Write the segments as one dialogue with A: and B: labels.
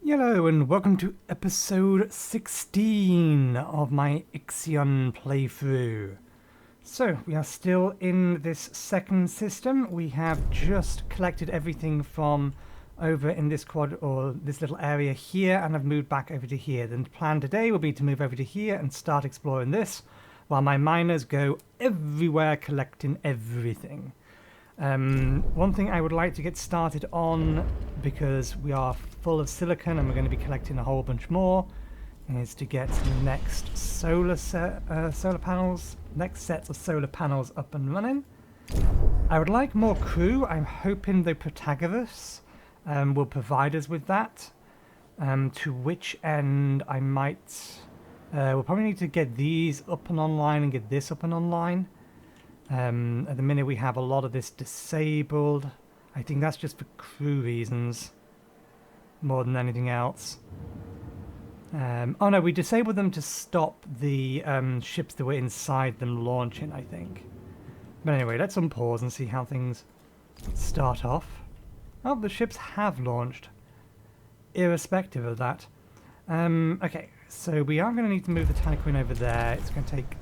A: Hello and welcome to episode 16 of my IXION playthrough. So, we are still in this second system. We have just collected everything from over in this quad, or this little area here, and I've moved back over to here. Then the plan today will be to move over to here and start exploring this, while my miners go everywhere collecting everything. One thing I would like to get started on, because we are full of silicon and we're going to be collecting a whole bunch more, is to get the next solar panels, next sets of solar panels up and running. I would like more crew. I'm hoping the Protagoras will provide us with that, to which end I might, we'll probably need to get these up and online and get this up and online. At the minute we have a lot of this disabled. I think that's just for crew reasons more than anything else. Oh no, we disabled them to stop the ships that were inside them launching, I think. But anyway, let's unpause and see how things start off. Oh, the ships have launched, irrespective of that. Okay, so we are going to need to move the Tanquin over there. It's going to take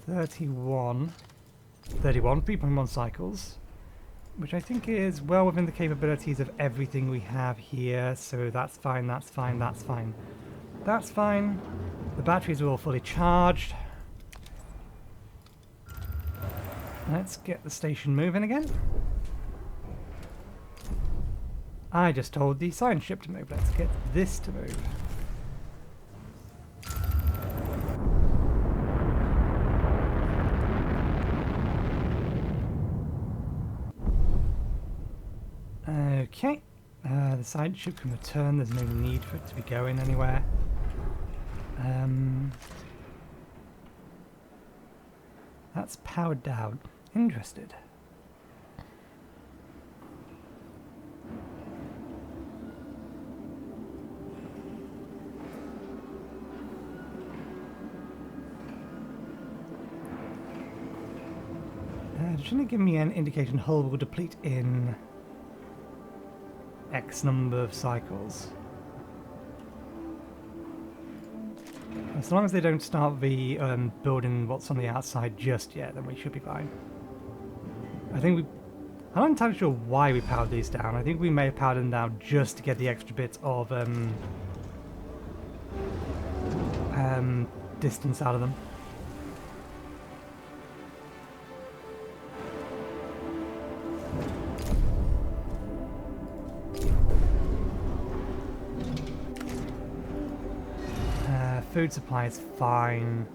A: 3.1 cycles, which I think is well within the capabilities of everything we have here, so that's fine, that's fine, that's fine. That's fine. The batteries are all fully charged. Let's get the station moving again. I just told the science ship to move. Let's get this to move. Okay, the side ship can return. There's no need for it to be going anywhere. That's powered down. Interested. Shouldn't it give me an indication hull will deplete in X number of cycles? As long as they don't start the building what's on the outside just yet, then we should be fine. I'm not entirely sure why we powered these down. I think we may have powered them down just to get the extra bits of distance out of them. Food supply is fine.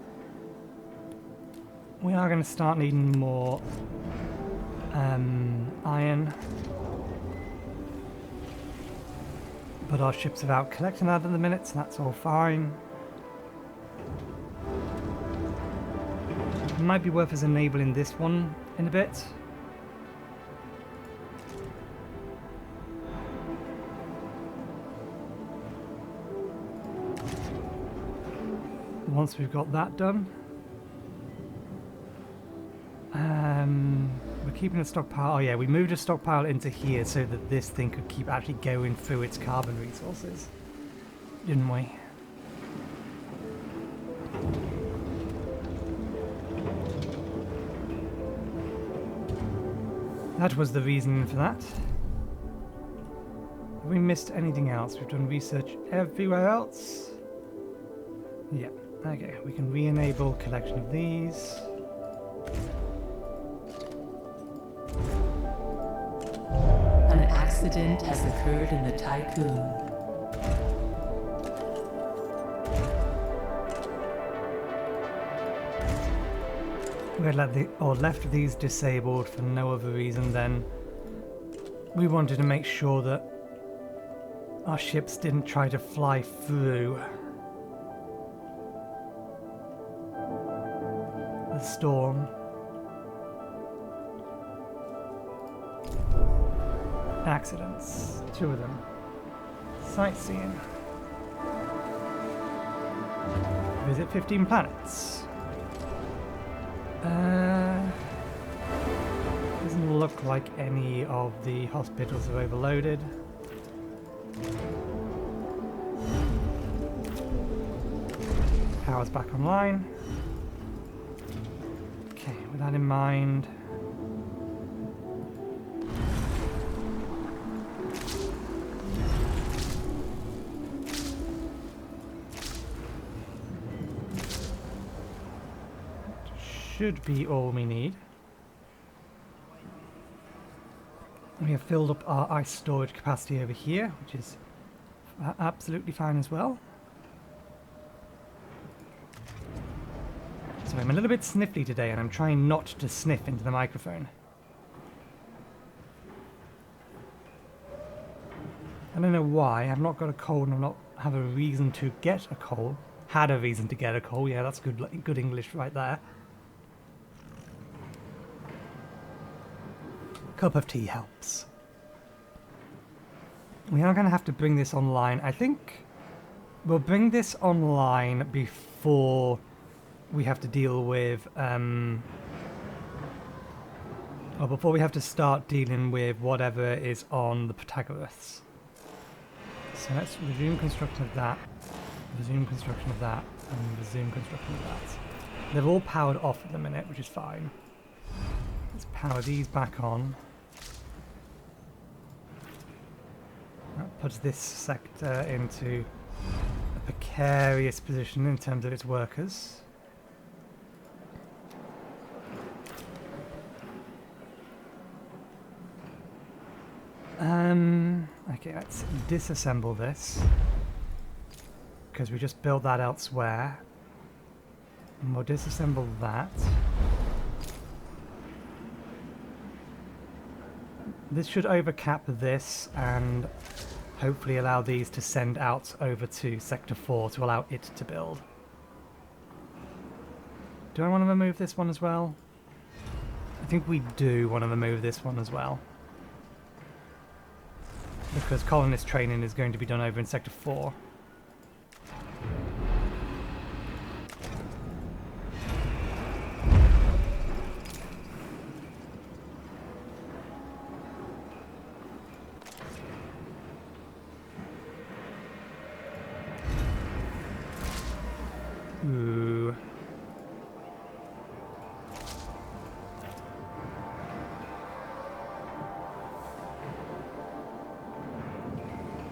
A: We are going to start needing more iron, but our ships are out collecting that at the minute, so that's all fine. It might be worth us enabling this one in a bit. Once we've got that done, we're keeping a stockpile. Oh yeah, we moved a stockpile into here so that this thing could keep actually going through its carbon resources, didn't we? That was the reason for that. Have we missed anything else? We've done research everywhere else. Yeah. Okay, we can re-enable collection of these.
B: An accident has occurred in the Tycoon.
A: We had left these disabled for no other reason than we wanted to make sure that our ships didn't try to fly through the storm. Accidents, 2 of them. Sightseeing. Visit 15 planets. Doesn't look like any of the hospitals are overloaded. power's back online. Okay, with that in mind... should be all we need. We have filled up our ice storage capacity over here, which is absolutely fine as well. So I'm a little bit sniffly today, and I'm trying not to sniff into the microphone. I don't know why. I've not got a cold, and I've not have a reason to get a cold. Had a reason to get a cold. Yeah, that's good English right there. Cup of tea helps. We are going to have to bring this online. I think we'll bring this online before we have to deal with, or before we have to start dealing with whatever is on the Protagoras. So let's resume construction of that, resume construction of that, and resume construction of that. They're all powered off at the minute, which is fine. Let's power these back on. That puts this sector into a precarious position in terms of its workers. Okay, let's disassemble this, because we just built that elsewhere. And we'll disassemble that. This should overcap this and hopefully allow these to send out over to Sector 4 to allow it to build. Do I want to remove this one as well? I think we do want to remove this one as well, because colonist training is going to be done over in Sector 4. Ooh.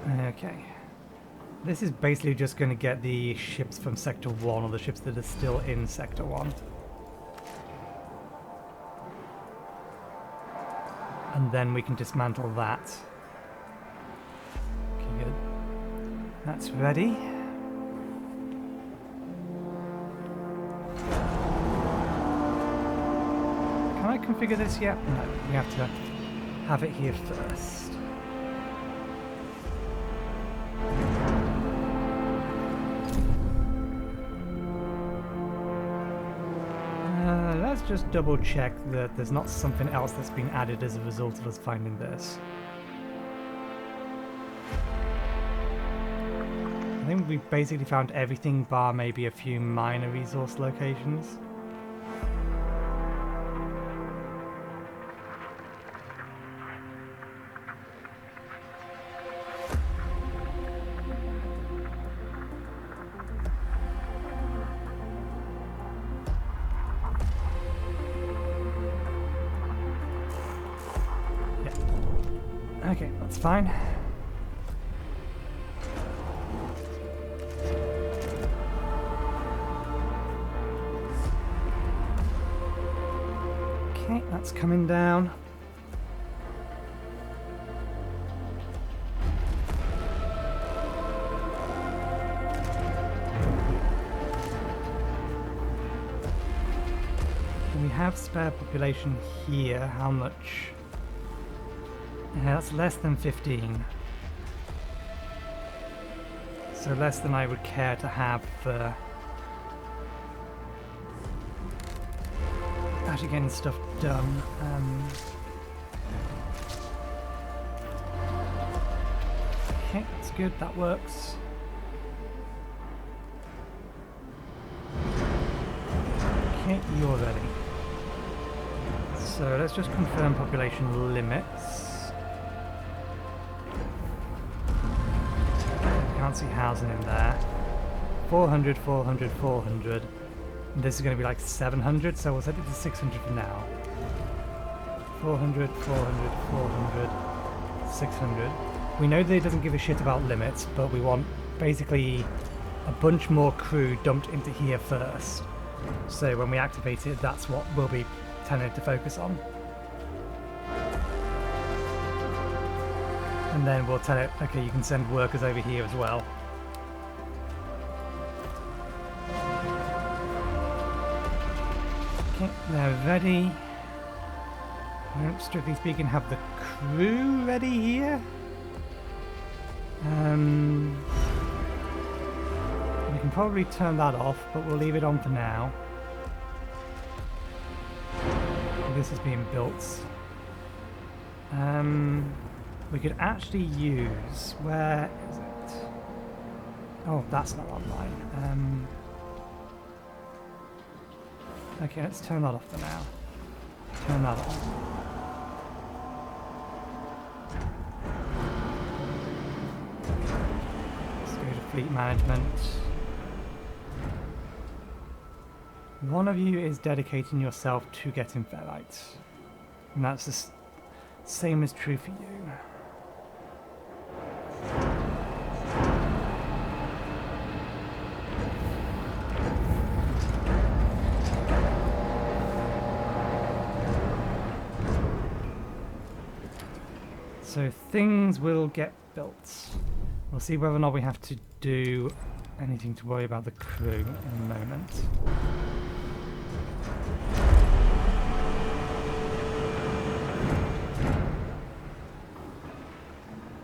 A: Okay. This is basically just going to get the ships from Sector 1, or the ships that are still in Sector 1. And then we can dismantle that. Okay, good. That's ready. Can I configure this yet? No, we have to have it here first. Let's just double check that there's not something else that's been added as a result of us finding this. I think we've basically found everything bar maybe a few minor resource locations. Okay, that's fine. Okay, that's coming down. We have spare population here. How much? Yeah, that's less than 15. So less than I would care to have for actually getting stuff done. Okay, that's good, that works. Okay, you're ready. So let's just confirm population limits. Can't see housing in there. 400, 400, 400. And this is going to be like 700, so we'll set it to 600 for now. 400, 400, 400, 600. We know that it doesn't give a shit about limits, but we want basically a bunch more crew dumped into here first. So when we activate it, that's what we'll be telling it to focus on. And then we'll tell it, okay, you can send workers over here as well. Okay, they're ready. We don't, strictly speaking, have the crew ready here. We can probably turn that off, but we'll leave it on for now. This is being built. We could actually use... Where is it? Oh, that's not online. Okay, let's turn that off for now. Turn that off. Let's go to fleet management. One of you is dedicating yourself to getting ferrites. And that's the same is true for you. So things will get built. We'll see whether or not we have to do anything to worry about the crew in a moment.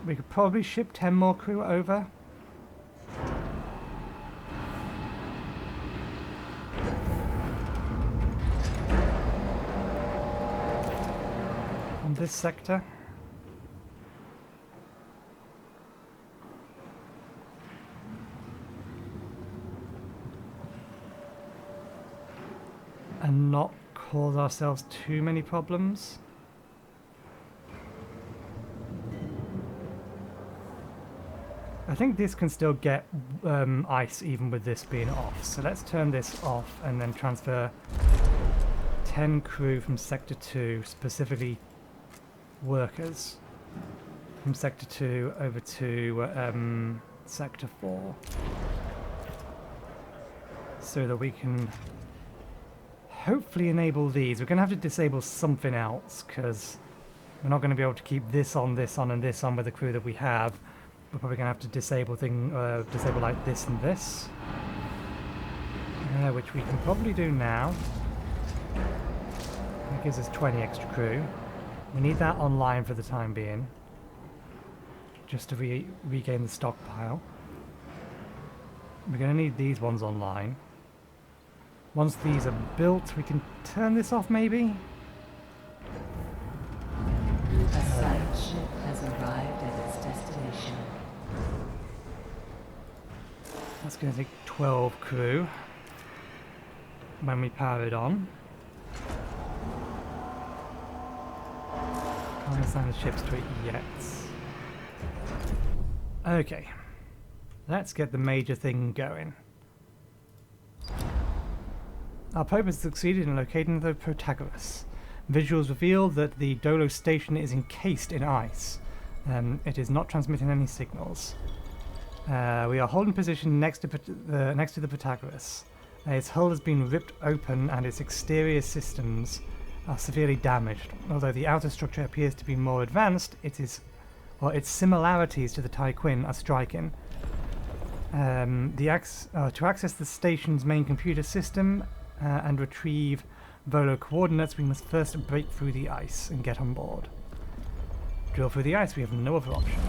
A: We could probably ship 10 more crew over. On this sector. And not cause ourselves too many problems. I think this can still get ice even with this being off. So let's turn this off and then transfer 10 crew from Sector 2, specifically workers, from Sector 2 over to Sector 4. So that we can hopefully enable these. We're going to have to disable something else because we're not going to be able to keep this on, and this on with the crew that we have. We're probably going to have to disable disable like this and this, which we can probably do now. That gives us 20 extra crew. We need that online for the time being, just to regain the stockpile. We're going to need these ones online. Once these are built, we can turn this off maybe?
B: A site ship has arrived at its destination.
A: That's going to take 12 crew when we power it on. Can't assign the ships to it yet. Okay, let's get the major thing going. Our probe has succeeded in locating the Protagoras. Visuals reveal that the Dolo station is encased in ice. It is not transmitting any signals. We are holding position next to the Protagoras. Its hull has been ripped open and its exterior systems are severely damaged. Although the outer structure appears to be more advanced, its similarities to the Tyquin are striking. To access the station's main computer system and retrieve Volo coordinates, we must first break through the ice and get on board. Drill through the ice, we have no other option.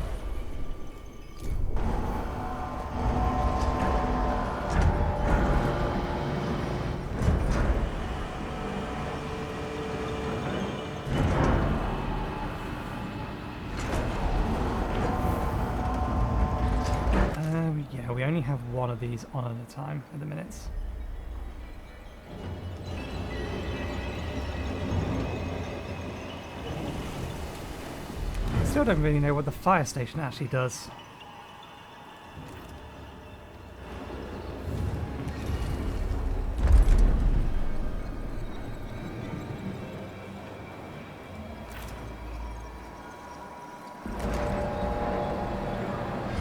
A: Yeah, we only have one of these on at a time at the minute. Still don't really know what the fire station actually does.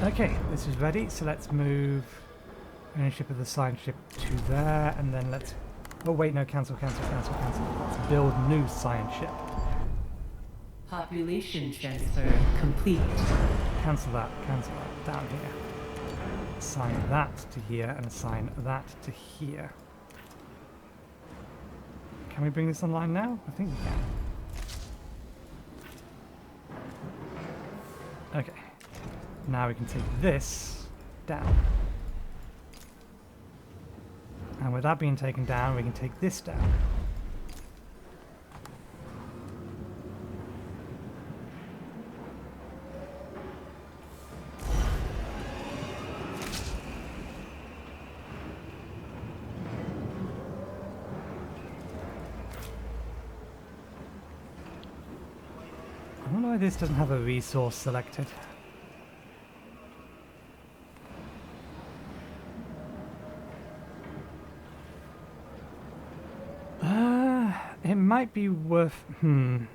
A: Okay, this is ready, so let's move ownership of the science ship to there, and then let's... Oh wait, no, cancel. Let's build new science ship.
B: Population transfer complete.
A: Cancel that down here. Assign that to here, and assign that to here. Can we bring this online now? I think we can. Okay. Now we can take this down. And with that being taken down, we can take this down. I don't know why this doesn't have a resource selected. It might be worth... We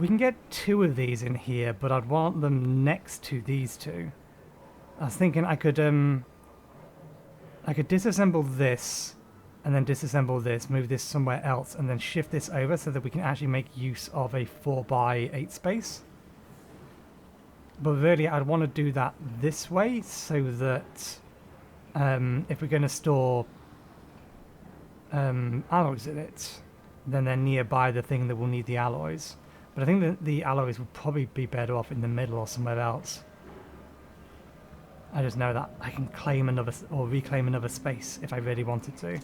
A: can get 2 of these in here, but I'd want them next to these 2. I was thinking I could disassemble this, and then disassemble this, move this somewhere else, and then shift this over so that we can actually make use of a 4x8 space. But really, I'd want to do that this way, so that if we're going to store alloys in it, then they're nearby the thing that will need the alloys. But I think that the alloys would probably be better off in the middle or somewhere else. I just know that I can claim another, or reclaim another space if I really wanted to.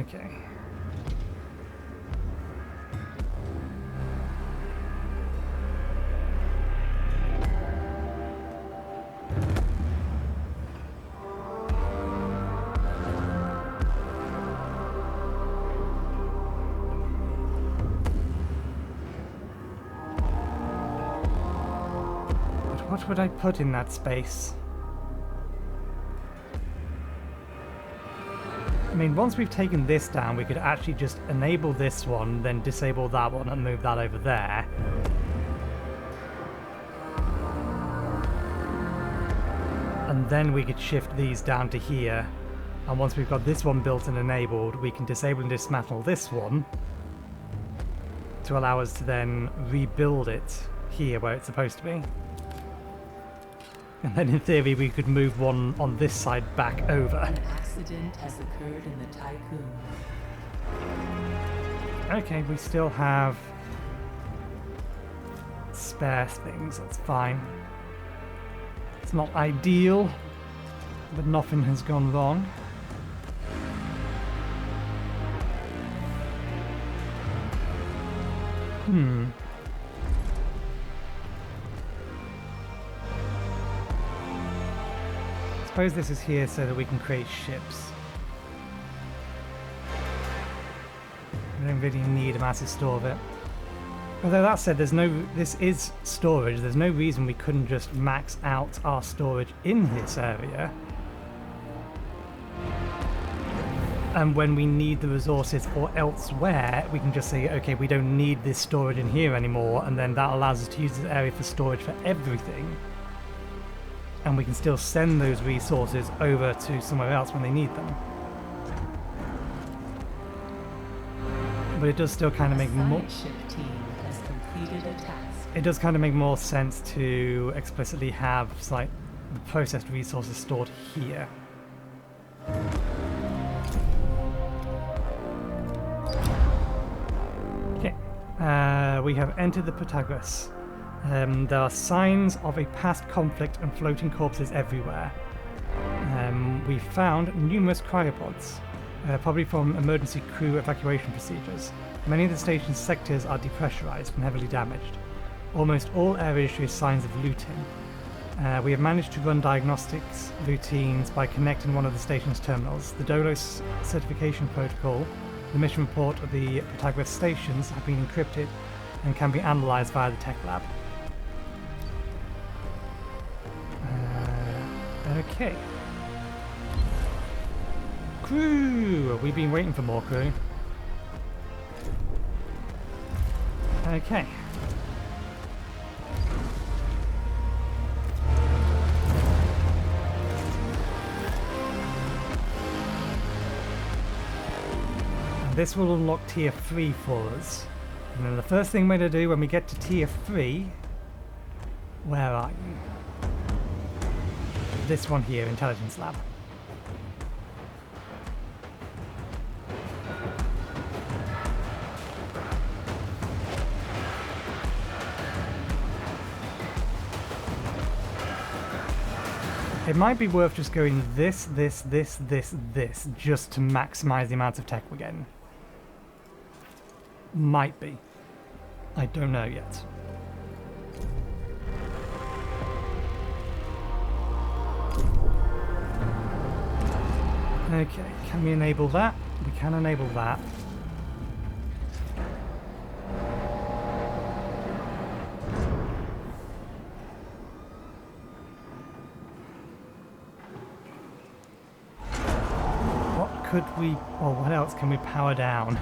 A: Okay. But what would I put in that space? I mean, once we've taken this down, we could actually just enable this one, then disable that one and move that over there. And then we could shift these down to here. And once we've got this one built and enabled, we can disable and dismantle this one to allow us to then rebuild it here where it's supposed to be. And then in theory we could move one on this side back over.
B: An accident has occurred in the Tycoon.
A: Okay, we still have spare things, that's fine. It's not ideal, but nothing has gone wrong. I suppose this is here so that we can create ships. We don't really need a massive store of it. Although that said, this is storage, there's no reason we couldn't just max out our storage in this area. And when we need the resources or elsewhere, we can just say, okay, we don't need this storage in here anymore, and then that allows us to use this area for storage for everything. And we can still send those resources over to somewhere else when they need them. But it does still kind of make more...
B: Ship team has completed a task.
A: It does kind of make more sense to explicitly have like the processed resources stored here. Okay, we have entered the Protagoras. There are signs of a past conflict and floating corpses everywhere. We found numerous cryopods, probably from emergency crew evacuation procedures. Many of the station's sectors are depressurized and heavily damaged. Almost all areas show signs of looting. We have managed to run diagnostics routines by connecting one of the station's terminals. The Dolos certification protocol, the mission report of the Protagoras stations have been encrypted and can be analysed via the tech lab. Okay. Crew! We've been waiting for more crew. Okay. And this will unlock tier 3 for us. And then the first thing we're going to do when we get to tier 3... Where are you? This one here, Intelligence Lab. It might be worth just going this, just to maximize the amount of tech we're getting. Might be. I don't know yet. Okay, can we enable that? We can enable that. What could we, or what else can we power down?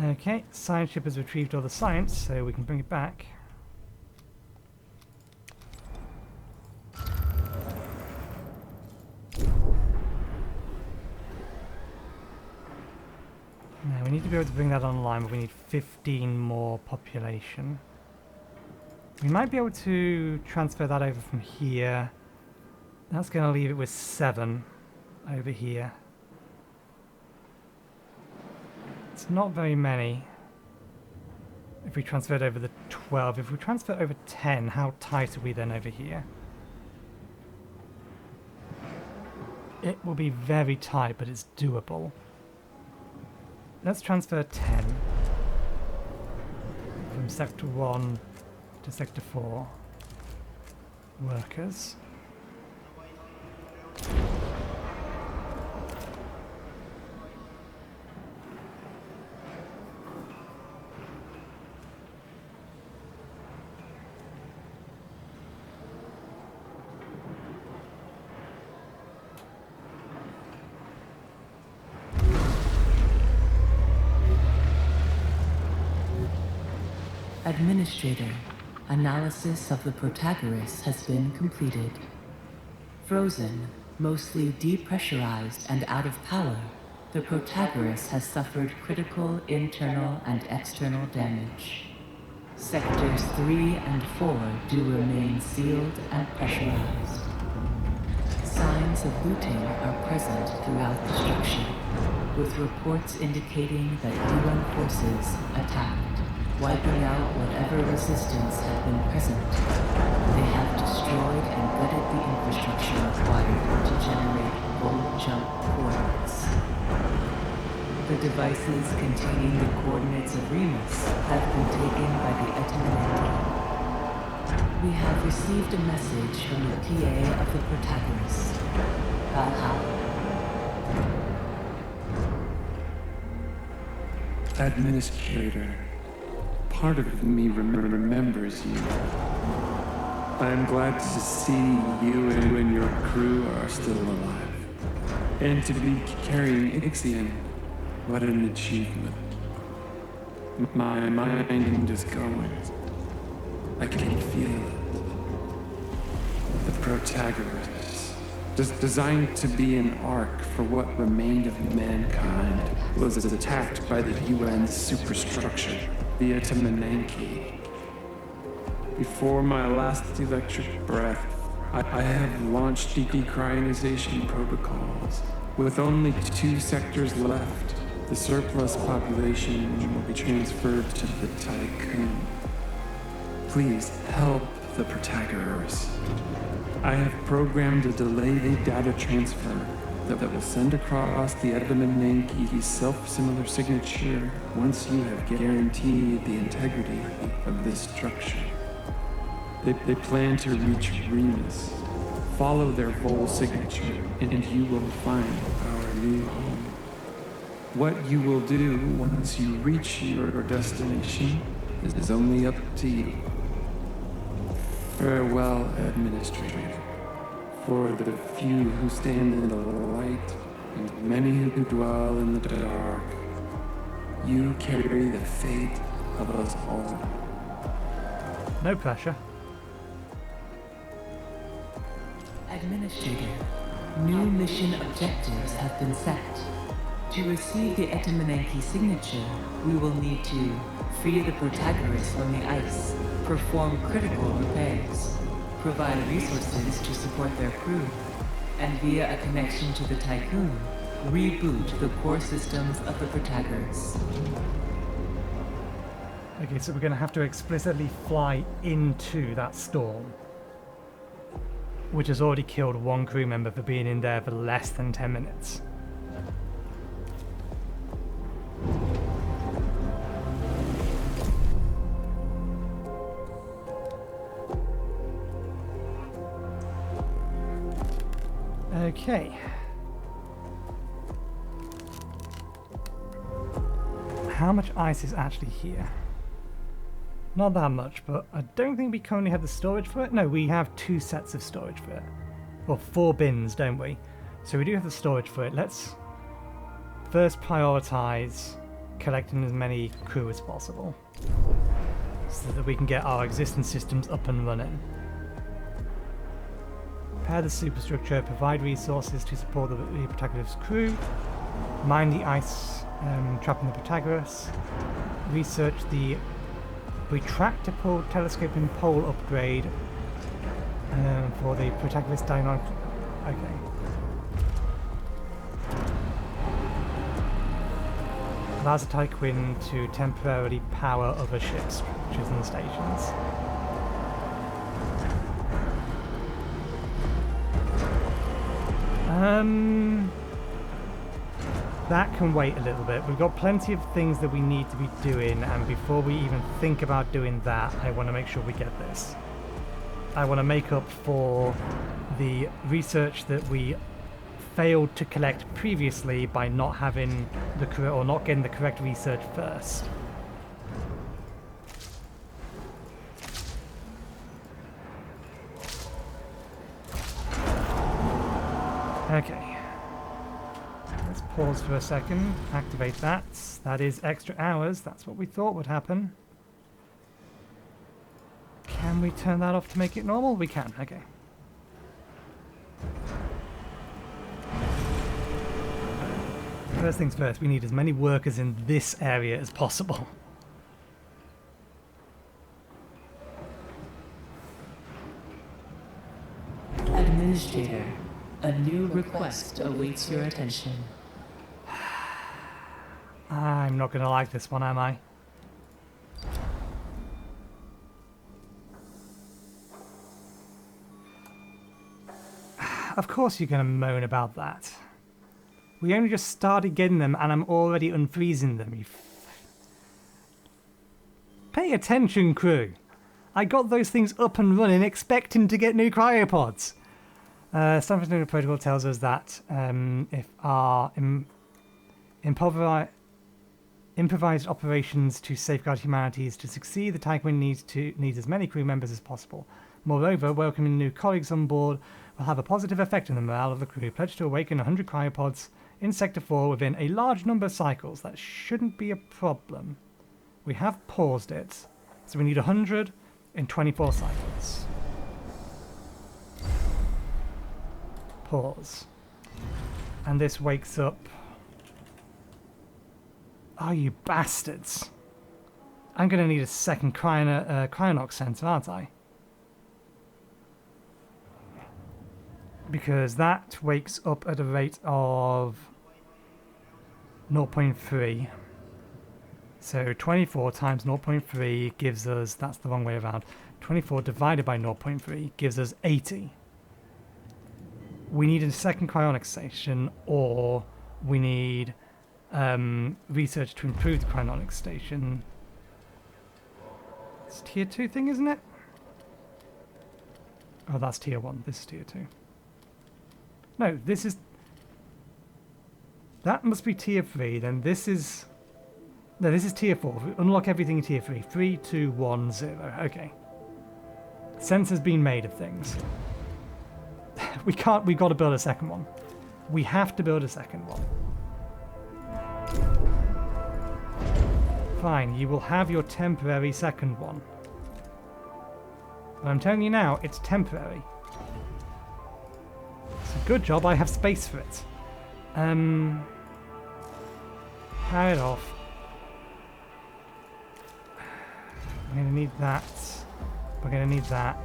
A: Okay, science ship has retrieved all the science, so we can bring it back. Now we need to be able to bring that online, but we need 15 more population. We might be able to transfer that over from here. That's going to leave it with 7 over here. It's not very many. If we transferred over the 12, if we transfer over 10, how tight are we then over here? It will be very tight, but it's doable. Let's transfer 10 from Sector 1 to Sector 4. Workers.
B: Administrator, analysis of the Protagoras has been completed. Frozen, mostly depressurized and out of power, the Protagoras has suffered critical internal and external damage. Sectors 3 and 4 do remain sealed and pressurized. Signs of looting are present throughout the structure, with reports indicating that UN forces attacked, wiping out whatever resistance had been present. They have destroyed and gutted the infrastructure required to generate full jump coordinates. The devices containing the coordinates of Remus have been taken by the Ep16. We have received a message from the PA of the Protagoras, Valhalla.
C: Administrator. Part of me remembers you. I am glad to see you and your crew are still alive. And to be carrying IXION, what an achievement. My mind is going. I can feel it. The Protagoras, designed to be an ark for what remained of mankind, was attacked by the UN's superstructure. The Ep16. Before my last electric breath, I have launched decryonization protocols. With only 2 sectors left, the surplus population will be transferred to the Tycoon. Please help the Protagoras. I have programmed a delayed data transfer that will send across the Ep16's self-similar signature once you have guaranteed the integrity of this structure. They plan to reach Remus Follow their full signature, and you will find our new home. What you will do once you reach your destination is only up to you. Farewell, Administrator. For the few who stand in the light, and many who dwell in the dark, you carry the fate of us all.
A: No pressure.
B: Administrator, new mission objectives have been set. To receive the Etamanenki signature, we will need to free the Protagoras from the ice, perform critical repairs, provide resources to support their crew, and via a connection to the Tycoon, reboot the core systems of the Protagoras.
A: Okay, so we're going to have to explicitly fly into that storm, which has already killed one crew member for being in there for less than 10 minutes. Okay. How much ice is actually here? Not that much, but I don't think we currently have the storage for it. No, we have 2 sets of storage for it. Or 4 bins, don't we? So we do have the storage for it. Let's first prioritize collecting as many crew as possible, so that we can get our existing systems up and running. Repair the superstructure, provide resources to support the Protagoras crew, mine the ice trapping the Protagoras, research the retractable telescoping pole upgrade for the Protagoras dynamic. Okay. Allows the Tycoon to temporarily power other ships, which is in the stations. That can wait a little bit. We've got plenty of things that we need to be doing, and before we even think about doing that, I want to make sure we get this. I want to make up for the research that we failed to collect previously by not having the or not getting the correct research first. Okay. Let's pause for a second, activate that. That is extra hours, that's what we thought would happen. Can we turn that off to make it normal? We can, okay. First things first, we need as many workers in this area as possible.
B: Administrator, a new request awaits your attention.
A: I'm not going to like this one, am I? Of course you're going to moan about that. We only just started getting them and I'm already unfreezing them. Pay attention, crew. I got those things up and running expecting to get new cryopods. Something in the protocol tells us that if our improvised operations to safeguard humanity is to succeed, the Tycoon needs as many crew members as possible. Moreover, welcoming new colleagues on board will have a positive effect on the morale of the crew. Pledge to awaken 100 cryopods in Sector 4 within a large number of cycles. That shouldn't be a problem. We have paused it, so we need 100 in 24 cycles. Pause. And this wakes up... Oh, you bastards. I'm going to need a second Cryonox sensor, aren't I? Because that wakes up at a rate of 0.3. So 24 times 0.3 gives us, that's the wrong way around, 24 divided by 0.3 gives us 80. We need a second cryonic station, or we need research to improve the cryonic station. It's tier 2 thing, isn't it? Oh, that's tier 1. This is tier 2. No, this is... That must be tier 3, then this is... No, this is tier 4. Unlock everything in tier 3. 3, 2, 1, 0. Okay. Sense has been made of things. We've got to build a second one. We have to build a second one. Fine, you will have your temporary second one. But I'm telling you now, it's temporary. It's a good job I have space for it. Power it off. I'm going to need that. We're going to need that.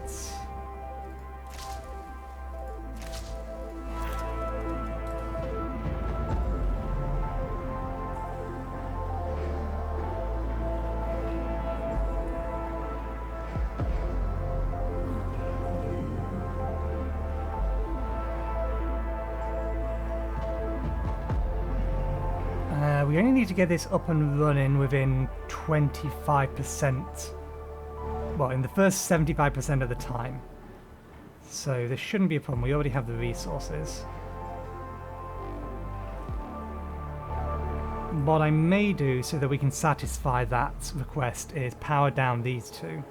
A: We only need to get this up and running within 25%. Well, in the first 75% of the time. So this shouldn't be a problem. We already have the resources. What I may do so that we can satisfy that request is power down these two.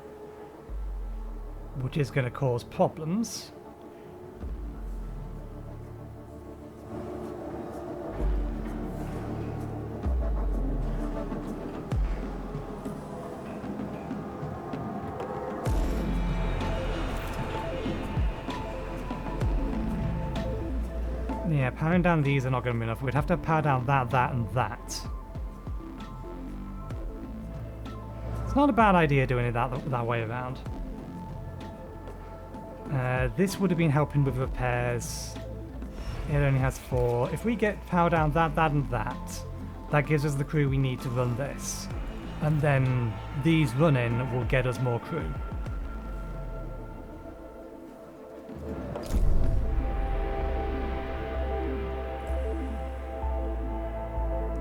A: Which is going to cause problems. Yeah, powering down these are not going to be enough. We'd have to power down that, that, and that. It's not a bad idea doing it that way around. This would have been helping with repairs. It only has 4. If we get power down that, that, and that, that gives us the crew we need to run this. And then these running will get us more crew.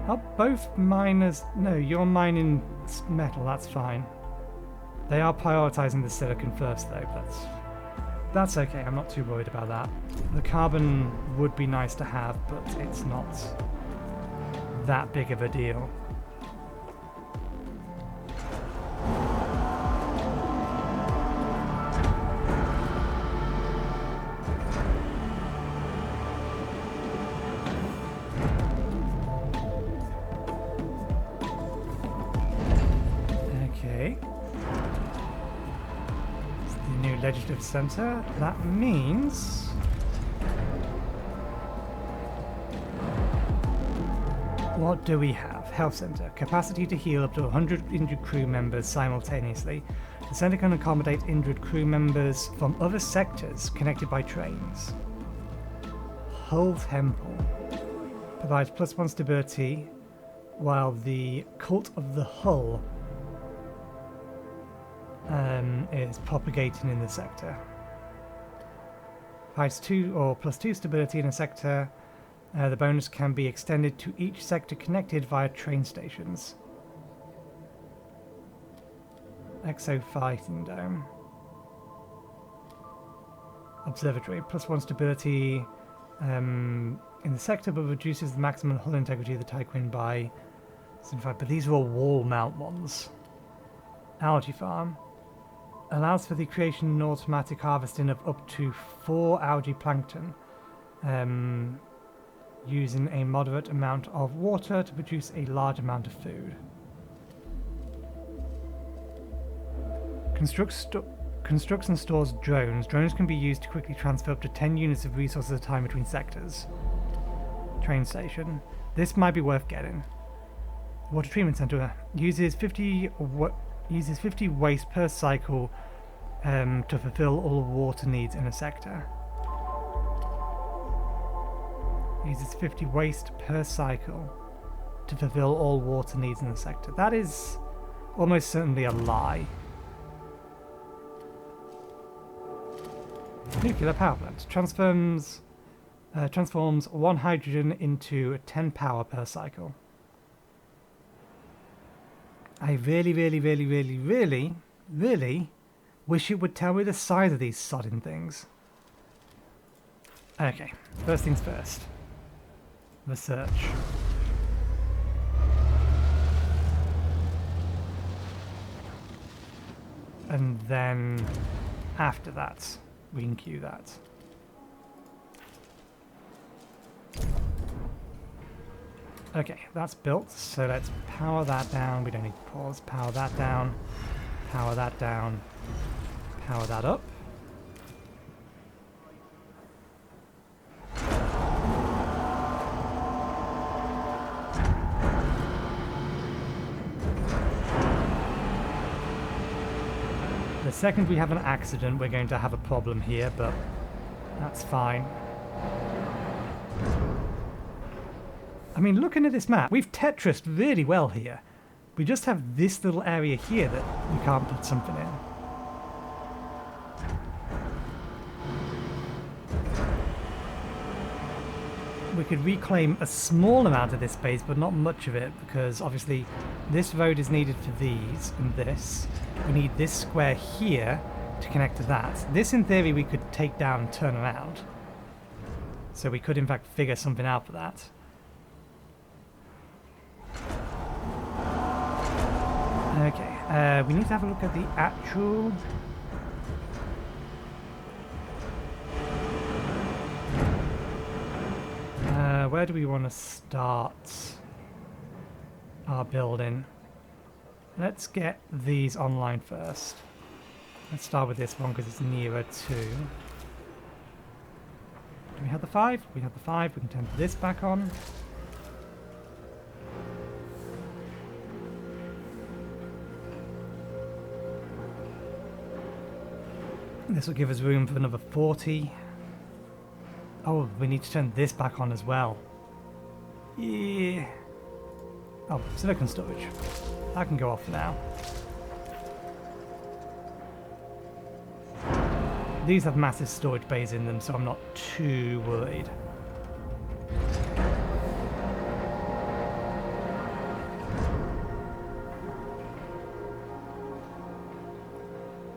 A: Are both miners... No, you're mining metal, that's fine. They are prioritizing the silicon first though, but that's okay, I'm not too worried about that. The carbon would be nice to have, but it's not that big of a deal. Legislative Center. That means what do we have? Health Center. Capacity to heal up to 100 injured crew members simultaneously. The center can accommodate injured crew members from other sectors connected by trains. Hull Temple provides +1 stability, while the Cult of the Hull is propagating in the sector. Provides 2 or +2 stability in a sector. The bonus can be extended to each sector connected via train stations. Exo Fighting Dome. Observatory. +1 stability in the sector, but reduces the maximum hull integrity of the Tyquin by 75. But these are all wall mount ones. Algae Farm. Allows for the creation and automatic harvesting of up to 4 algae plankton, using a moderate amount of water to produce a large amount of food. Constructs and stores drones. Drones can be used to quickly transfer up to 10 units of resources at a time between sectors. Train station. This might be worth getting. Water treatment center uses 50 waste per cycle to fulfill all water needs in a sector. Uses 50 waste per cycle to fulfill all water needs in the sector. That is almost certainly a lie. Nuclear power plant transforms 1 hydrogen into 10 power per cycle. I really wish it would tell me the size of these sodding things. Okay, first things first. Research. And then after that, we can queue that. Okay, that's built, so let's power that down. We don't need to pause. Power that down. Power that down. Power that up. The second we have an accident, we're going to have a problem here, but that's fine. I mean, looking at this map, we've Tetrised really well here. We just have this little area here that we can't put something in. We could reclaim a small amount of this space, but not much of it, because obviously this road is needed for these and this. We need this square here to connect to that. This, in theory, we could take down and turn around. So we could, in fact, figure something out for that. Okay, we need to have a look at the actual... where do we want to start our building? Let's get these online first. Let's start with this one because it's nearer to... Do we have the 5? We have the 5. We can turn this back on. This will give us room for another 40. Oh, we need to turn this back on as well. Yeah. Oh, silicon storage. That can go off now. These have massive storage bays in them, so I'm not too worried.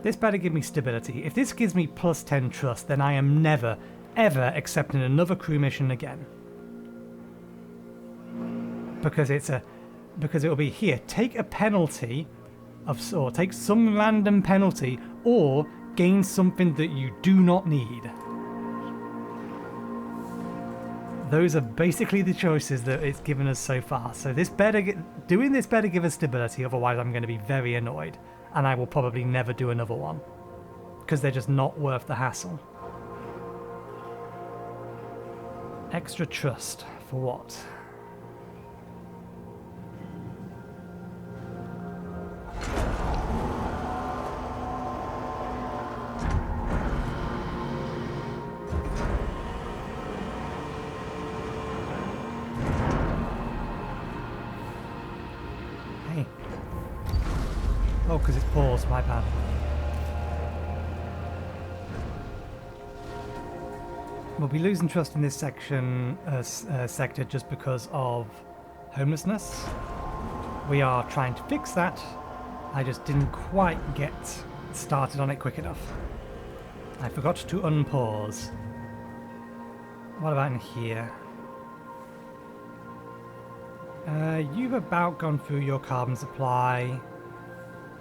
A: This better give me stability. If this gives me plus 10 trust, then I am never, ever accepting another crew mission again. Because it will be here, take a penalty or take some random penalty or gain something that you do not need. Those are basically the choices that it's given us so far. So doing this better give us stability, otherwise I'm going to be very annoyed. And I will probably never do another one. Because they're just not worth the hassle. Extra trust. For what? Hey. Oh, because it's paused, my bad. We'll be losing trust in this section, sector just because of homelessness. We are trying to fix that. I just didn't quite get started on it quick enough. I forgot to unpause. What about in here? You've about gone through your carbon supply.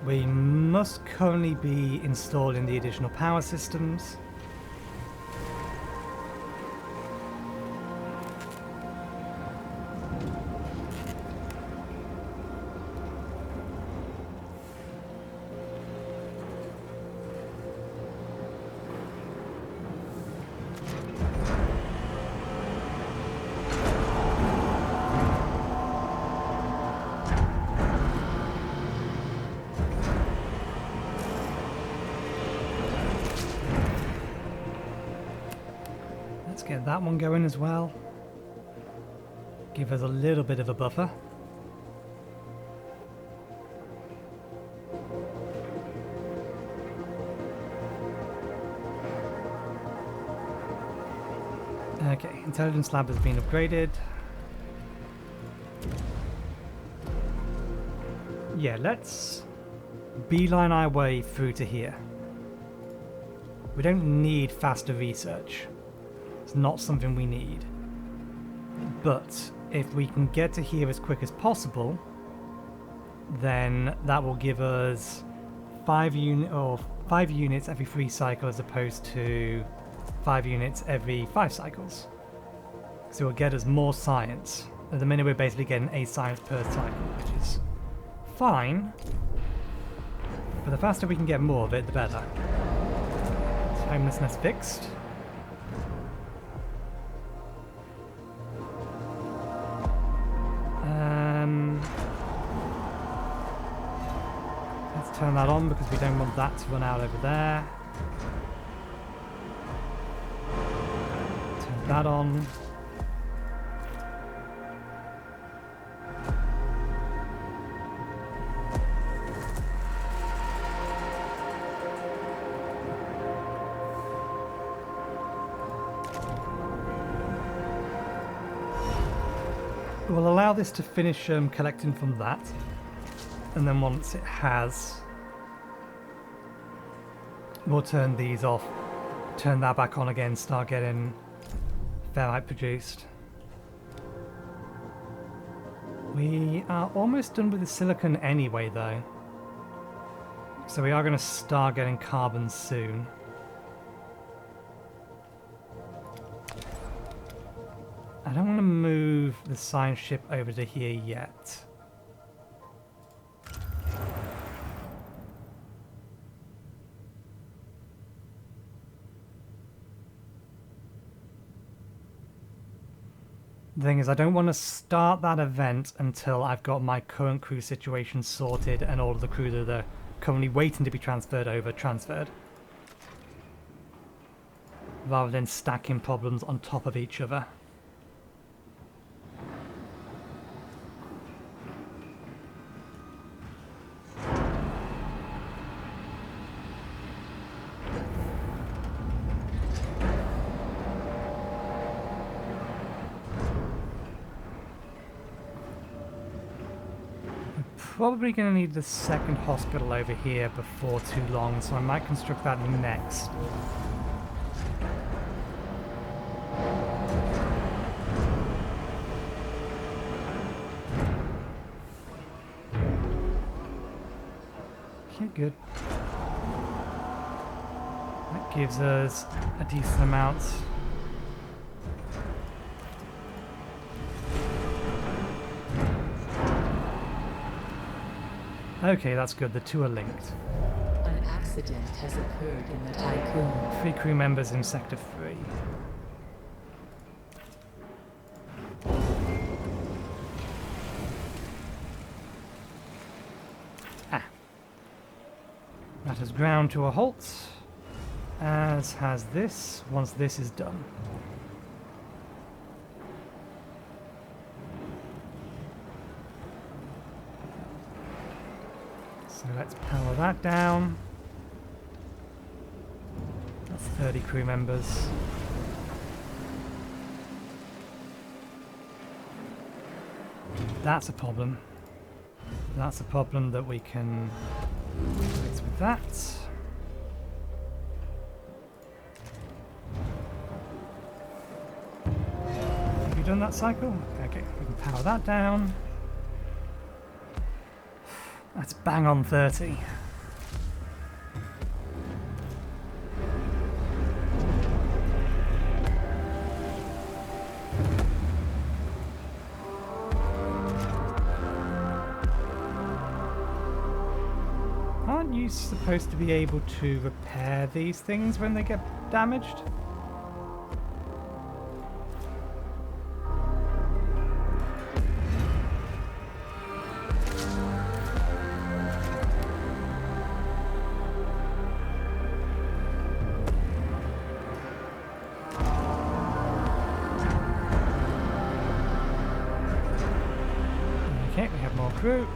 A: We must currently be installing the additional power systems. Get that one going as well. Give us a little bit of a buffer. Okay, intelligence lab has been upgraded. Yeah, let's beeline our way through to here. We don't need faster research. It's not something we need. But if we can get to here as quick as possible, then that will give us 5 units every 3 cycles as opposed to 5 units every 5 cycles. So it'll get us more science. At the minute we're basically getting 8 science per cycle, which is fine. But the faster we can get more of it, the better. So homelessness fixed. Let's turn that on because we don't want that to run out over there. Turn that on. We'll allow this to finish collecting from that, and then once it has, we'll turn these off, turn that back on again, start getting ferrite produced. We are almost done with the silicon anyway though, so we are going to start getting carbon soon. I don't want to move the science ship over to here yet. The thing is, I don't want to start that event until I've got my current crew situation sorted and all of the crew that are currently waiting to be transferred over transferred. Rather than stacking problems on top of each other. Probably going to need the second hospital over here before too long, so I might construct that next. Okay, good. That gives us a decent amount. Okay, that's good. The two are linked.
B: An accident has occurred in the Tycoon.
A: 3 crew members in Sector 3. That has ground to a halt, as has this, once this is done. So let's power that down. That's 30 crew members. That's a problem. That's a problem that we can fix with that. Have you done that cycle? Okay, we can power that down. That's bang on 30. Aren't you supposed to be able to repair these things when they get damaged? Okay, we have more crew.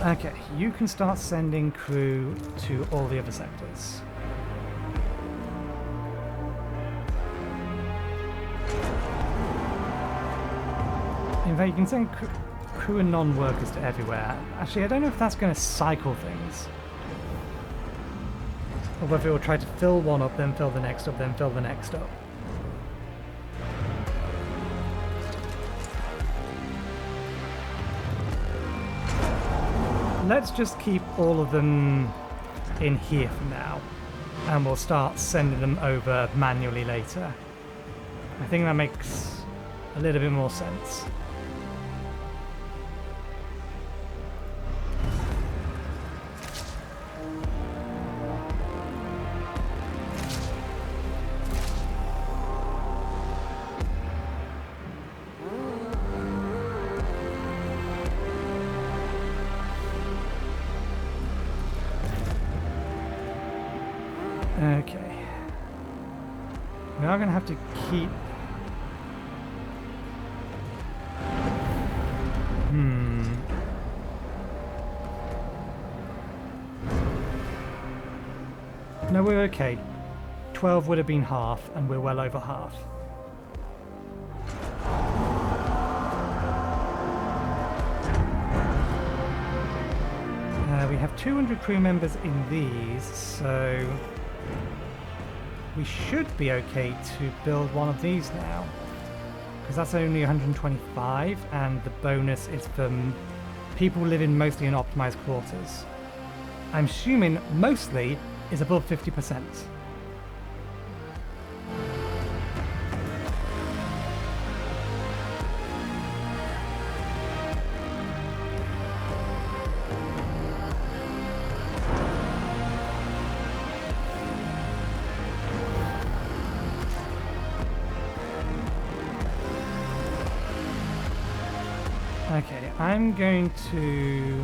A: Okay, you can start sending crew to all the other sectors. In fact, you can send crew and non-workers to everywhere. Actually, I don't know if that's going to cycle things. Or whether it will try to fill one up, then fill the next up, then fill the next up. Let's just keep all of them in here for now, and we'll start sending them over manually later. I think that makes a little bit more sense. Okay. We are going to have to keep... No, we're okay. 12 would have been half, and we're well over half. We have 200 crew members in these, so... we should be okay to build one of these now, because that's only 125, and the bonus is from people living mostly in optimized quarters. I'm assuming mostly is above 50%. Okay, I'm going to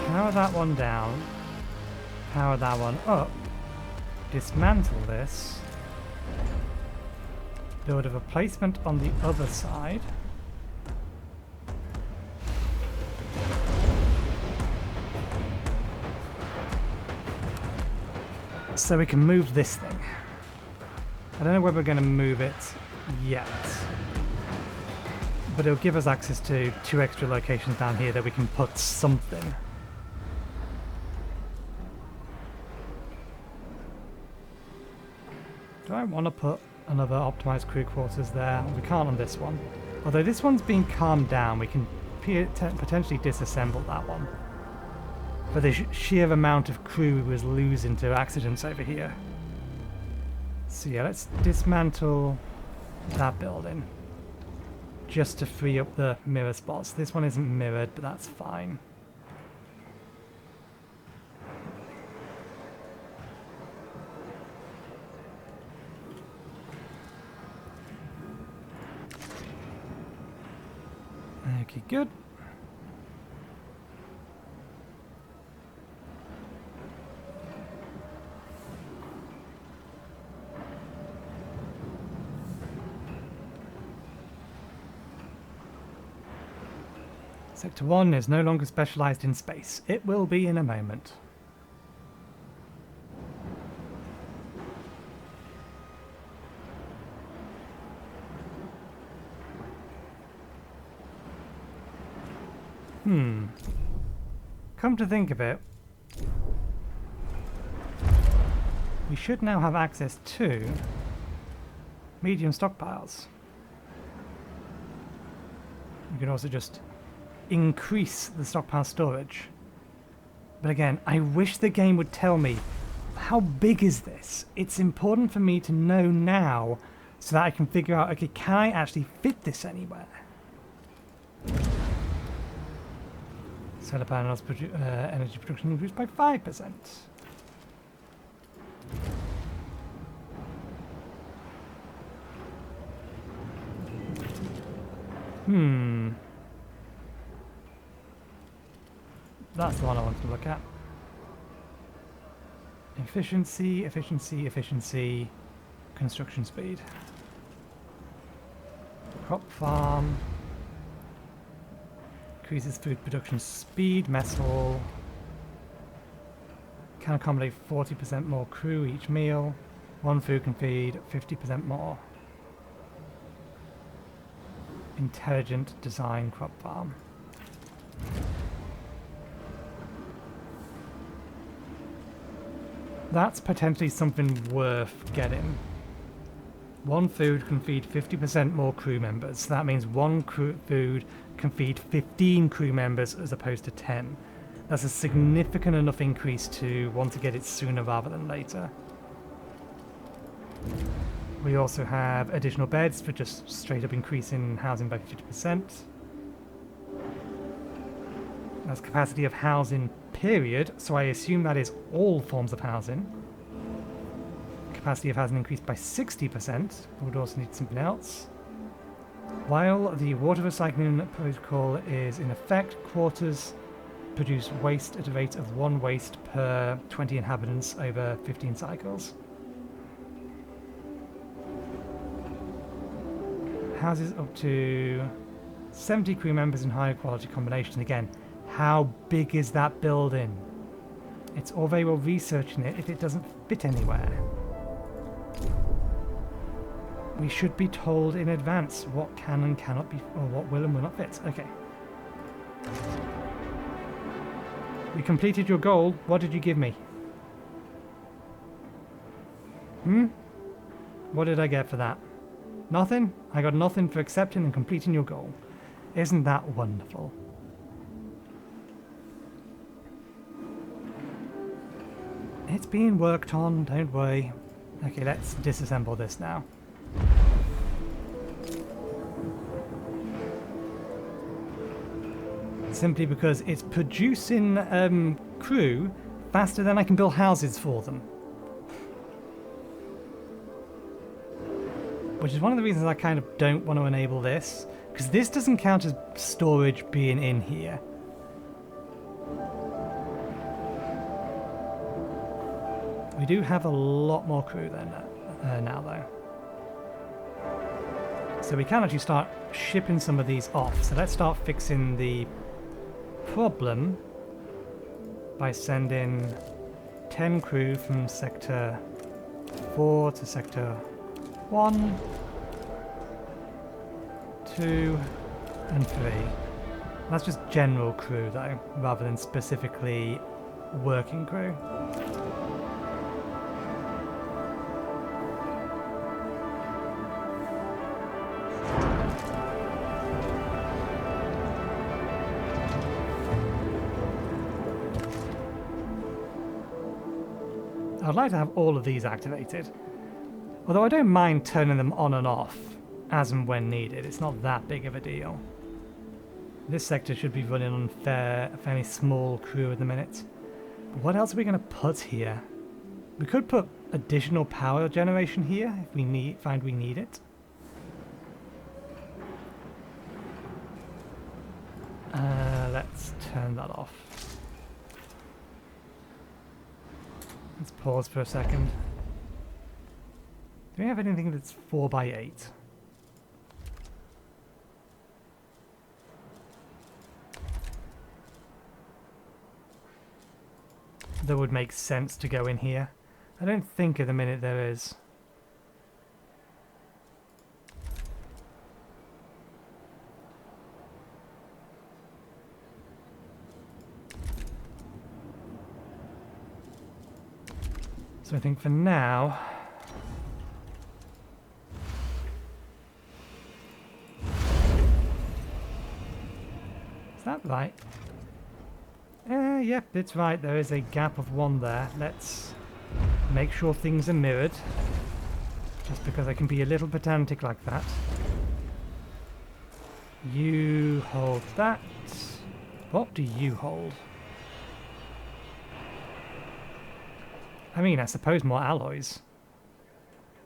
A: power that one down, power that one up, dismantle this, build a replacement on the other side, so we can move this thing. I don't know whether we're going to move it yet, but it'll give us access to 2 extra locations down here that we can put something. Do I want to put another optimized crew quarters there? We can't on this one. Although this one's been calmed down, we can potentially disassemble that one. For the sheer amount of crew we was losing to accidents over here. So yeah, let's dismantle that building, just to free up the mirror spots. This one isn't mirrored, but that's fine. Okay, good. Sector 1 is no longer specialized in space. It will be in a moment. Come to think of it, we should now have access to medium stockpiles. You can also just increase the stockpile storage. But again, I wish the game would tell me, how big is this? It's important for me to know now so that I can figure out, okay, can I actually fit this anywhere? Solar panels energy production increased by 5%. That's the one I wanted to look at. Efficiency, efficiency, efficiency, construction speed. Crop farm. Increases food production speed, mess hall. Can accommodate 40% more crew each meal. One food can feed 50% more. Intelligent design crop farm. That's potentially something worth getting. One food can feed 50% more crew members. So that means one food can feed 15 crew members as opposed to 10. That's a significant enough increase to want to get it sooner rather than later. We also have additional beds for just straight up increasing housing by 50%. That's capacity of housing, period. So I assume that is all forms of housing. Capacity of housing increased by 60%. We would also need something else. While the water recycling protocol is in effect, quarters produce waste at a rate of 1 waste per 20 inhabitants over 15 cycles. Houses up to 70 crew members in higher quality combination. Again, how big is that building? It's all very well researching it if it doesn't fit anywhere. We should be told in advance what can and cannot be, or what will and will not fit. Okay. We completed your goal. What did you give me? What did I get for that? Nothing? I got nothing for accepting and completing your goal. Isn't that wonderful? It's being worked on, don't worry. Okay, let's disassemble this now. Simply because it's producing crew faster than I can build houses for them. Which is one of the reasons I kind of don't want to enable this, because this doesn't count as storage being in here. We do have a lot more crew then, now though. So we can actually start shipping some of these off. So let's start fixing the problem by sending 10 crew from Sector 4 to Sector 1, 2, and 3. That's just general crew though, rather than specifically working crew. I'd like to have all of these activated. Although I don't mind turning them on and off as and when needed. It's not that big of a deal. This sector should be running on a fairly small crew at the minute. But what else are we going to put here? We could put additional power generation here if we find we need it. Let's turn that off. Let's pause for a second. Do we have anything that's 4x8? That would make sense to go in here. I don't think at the minute there is. So I think for now, is that right? Yep, it's right. There is a gap of 1 there. Let's make sure things are mirrored. Just because I can be a little pedantic like that. You hold that. What do you hold? I mean, I suppose more alloys.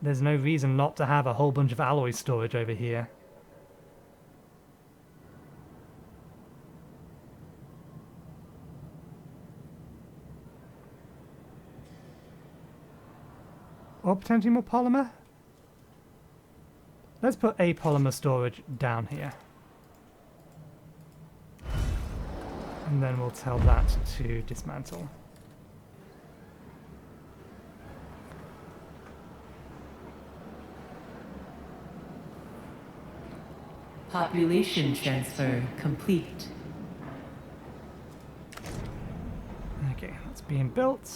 A: There's no reason not to have a whole bunch of alloy storage over here. Or potentially more polymer? Let's put a polymer storage down here. And then we'll tell that to dismantle.
B: Population transfer complete.
A: Okay, that's being built.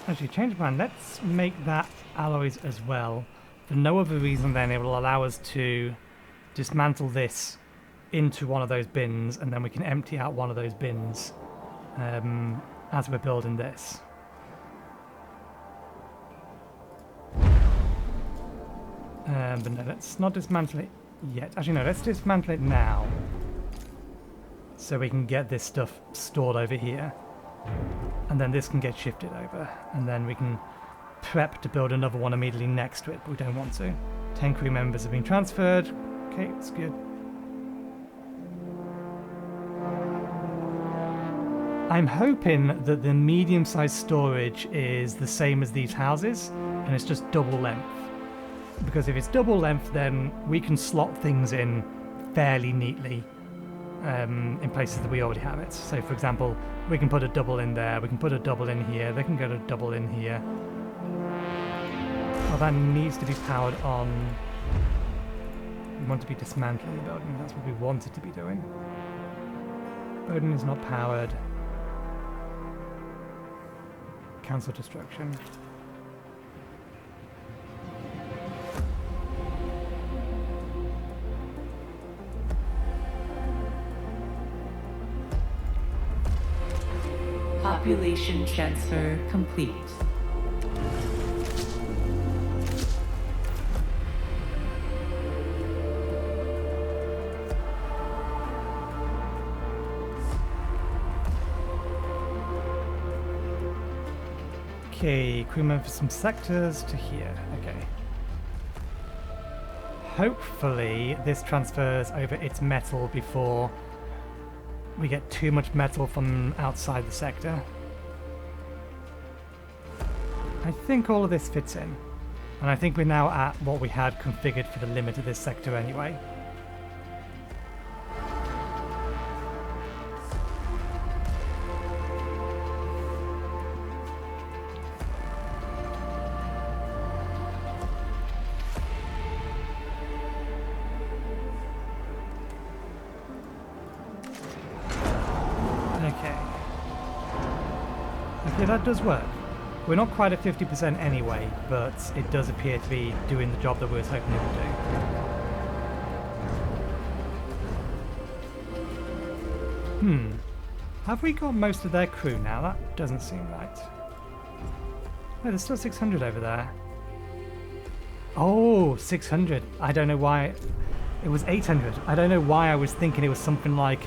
A: Actually, change plan. Let's make that alloys as well. For no other reason then it will allow us to dismantle this into one of those bins, and then we can empty out one of those bins as we're building this. But no, let's not dismantle it yet. Actually, no, let's dismantle it now, so we can get this stuff stored over here. And then this can get shifted over, and then we can prep to build another one immediately next to it, but we don't want to. 10 crew members have been transferred. Okay, that's good. I'm hoping that the medium-sized storage is the same as these houses, and it's just double length. Because if it's double length, then we can slot things in fairly neatly in places that we already have it. So, for example, we can put a double in there, we can put a double in here, they can get a double in here. Oh, that needs to be powered on. We want to be dismantling the building, that's what we wanted to be doing. Building is not powered. Cancel destruction.
B: Population transfer complete.
A: Okay, crew members from sectors to here. Okay. Hopefully this transfers over its metal before we get too much metal from outside the sector. I think all of this fits in. And I think we're now at what we had configured for the limit of this sector anyway. Okay, that does work. We're not quite at 50% anyway, but it does appear to be doing the job that we were hoping it would do. Have we got most of their crew now? That doesn't seem right. No, there's still 600 over there. Oh, 600. I don't know why. It was 800. I don't know why I was thinking it was something like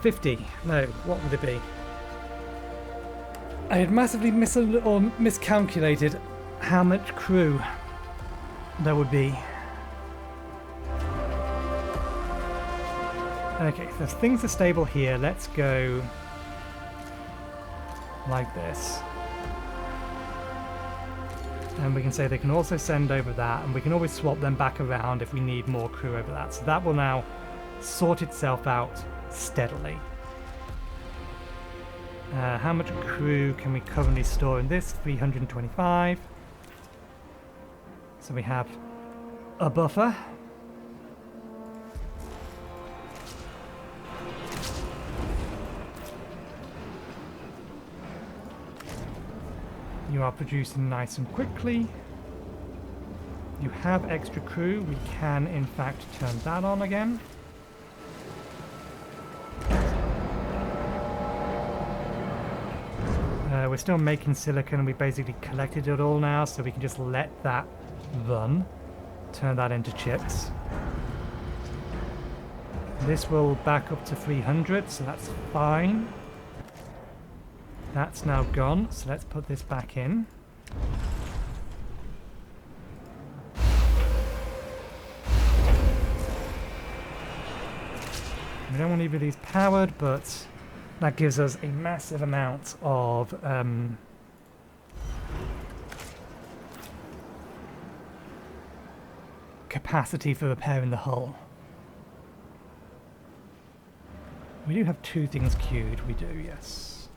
A: 50. No, what would it be? I had massively miscalculated how much crew there would be. Okay, so things are stable here. Let's go like this. And we can say they can also send over that, and we can always swap them back around if we need more crew over that. So that will now sort itself out steadily. How much crew can we currently store in this? 325. So we have a buffer. You are producing nice and quickly. You have extra crew. We can, in fact, turn that on again. We're still making silicon. We basically collected it all now, so we can just let that run. Turn that into chips. This will back up to 300, so that's fine. That's now gone, so let's put this back in. We don't want either of these powered, but that gives us a massive amount of capacity for repairing the hull. We do have 2 things queued, we do, yes.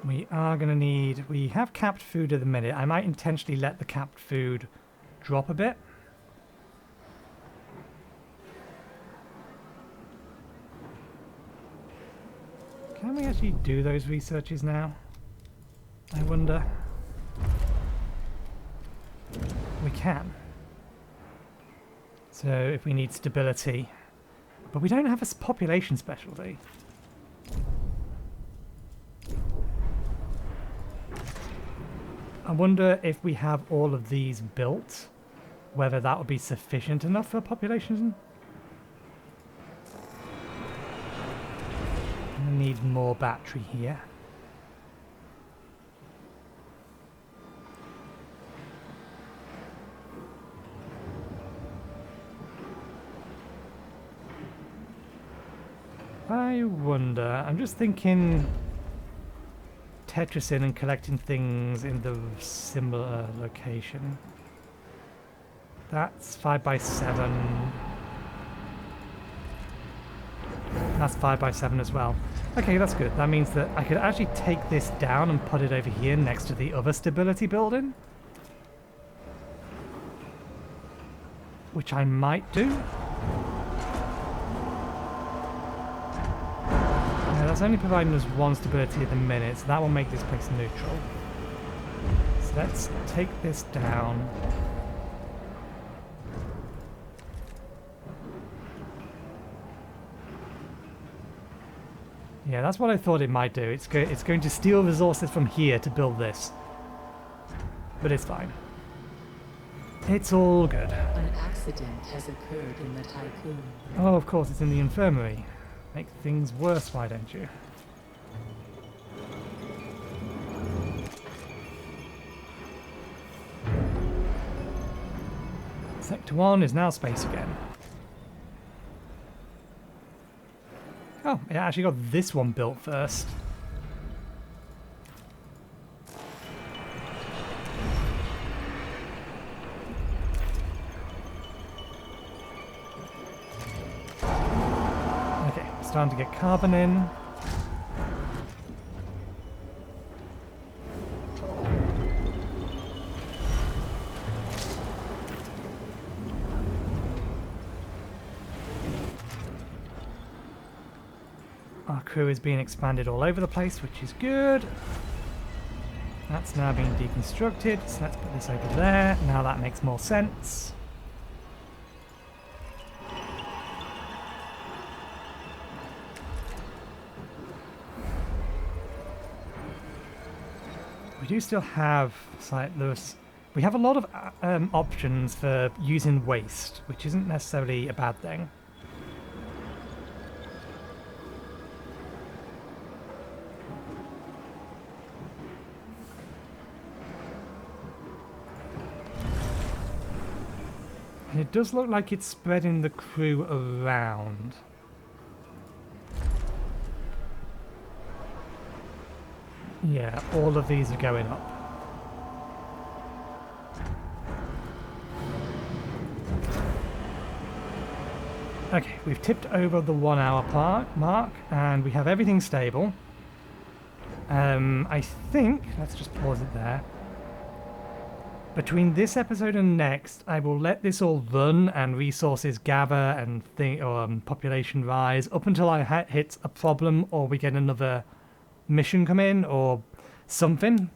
A: We are going to need... We have capped food at the minute. I might intentionally let the capped food drop a bit. Can we actually do those researches now? I wonder. We can. So if we need stability. But we don't have a population specialty. I wonder if we have all of these built, whether that would be sufficient enough for population. I need more battery here. I wonder, I'm just thinking Tetrising and collecting things in the similar location. That's 5x7. That's 5x7 as well. Okay, that's good. That means that I could actually take this down and put it over here next to the other stability building. Which I might do. That's only providing us 1 stability at the minute, so that will make this place neutral. So let's take this down. Yeah, that's what I thought it might do. It's going to steal resources from here to build this. But it's fine. It's all good.
B: An accident has occurred in the Tycoon.
A: Oh, of course, it's in the infirmary. Make things worse, why don't you? Sector 1 is now space again. Oh, it actually got this one built first. Okay, starting to get carbon in. Our crew is being expanded all over the place, which is good. That's now being deconstructed, so let's put this over there. Now that makes more sense. We do still have we have a lot of options for using waste, which isn't necessarily a bad thing. And it does look like it's spreading the crew around. Yeah, all of these are going up. Okay, we've tipped over the 1 hour mark and we have everything stable. I think, let's just pause it there. Between this episode and next, I will let this all run and resources gather and population rise up until I hit a problem or we get another mission come in or something.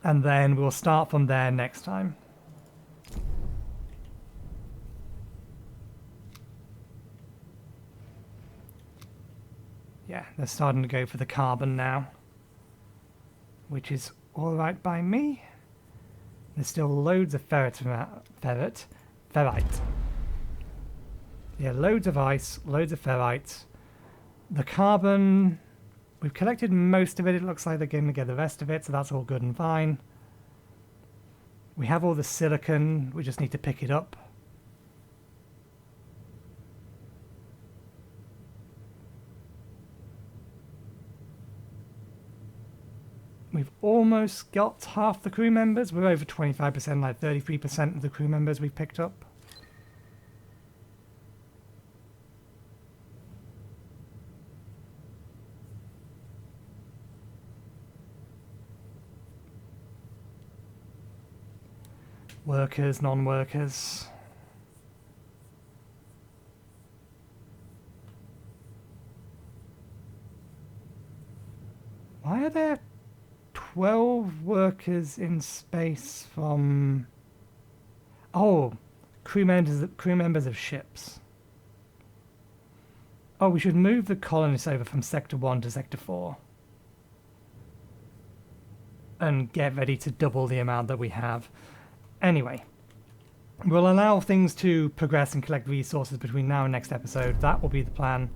A: And then we'll start from there next time. Yeah, they're starting to go for the carbon now, which is alright by me. There's still loads of ferrite. Yeah, loads of ice, loads of ferrite. The carbon, we've collected most of it. It looks like they're going to get the rest of it, so that's all good and fine. We have all the silicon. We just need to pick it up. We've almost got half the crew members. We're over 25%, like 33% of the crew members we've picked up. Workers, non-workers. Why are there 12 workers in space from... Oh, crew members of ships. Oh, we should move the colonists over from Sector 1 to Sector 4. And get ready to double the amount that we have. Anyway, we'll allow things to progress and collect resources between now and next episode. That will be the plan.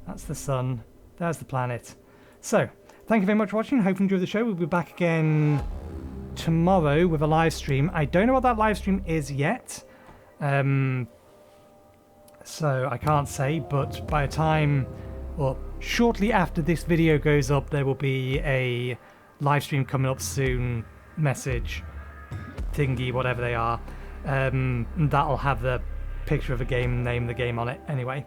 A: That's the sun. There's the planet. So, thank you very much for watching. Hope you enjoyed the show. We'll be back again tomorrow with a live stream. I don't know what that live stream is yet. So I can't say, but by the time, or shortly after this video goes up, there will be a live stream coming up soon. Message thingy, whatever they are. That'll have the picture of a game, name the game on it. Anyway,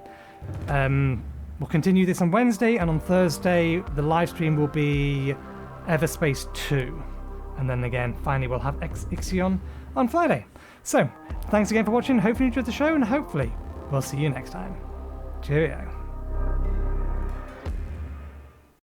A: we'll continue this on Wednesday, and on Thursday the live stream will be Everspace 2, and then again finally we'll have IXION on Friday. So thanks again for watching. Hopefully you enjoyed the show, and hopefully we'll see you next time. Cheerio.